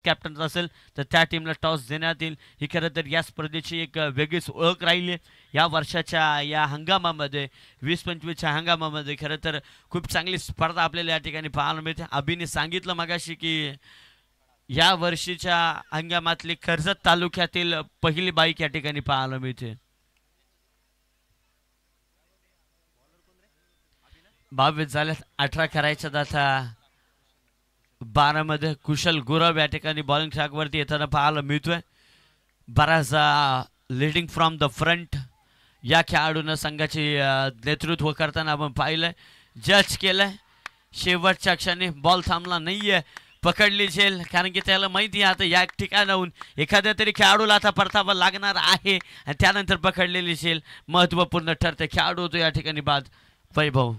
Captain असेल तर त्या टीमला टॉस देण्यात येईल। ही खरं तर या स्पर्धेची एक वेगळीच ओळख राहिली आहे या वर्षाच्या या हंगामामध्ये 20-25च्या हंगामामध्ये। खरं तर खूप चांगली स्पर्धा आपल्याला या ठिकाणी पाहायला मिळते। अभिने सांगितलं मगाशी की या वर्षीच्या हंगामातली कर्जत तालुक्यातील पहिली बाईक या ठिकाणी पाहायला मिळते। 22 झाल्यात, 18 करायच्यात आता। 12 मध्ये कुशल गुरव या ठिकाणी बॉलिंग ट्रॅकवरती येताना पाहायला मिळतोय। बराचसा लीडिंग फ्रॉम द फ्रंट या खेळाडूनं संघाचे नेतृत्व करताना आपण पाहिलंय, जज केलंय। शेवटच्या क्षणी बॉल थांबला नाहीये, पकडली जेल, कारण की त्याला माहिती आहे आता या ठिकाणाहून एखाद्या तरी खेळाडूला आता परतावा लागणार आहे आणि त्यानंतर पकडलेली जेल महत्त्वपूर्ण ठरते। खेळाडू होतो या ठिकाणी बाद। वैभव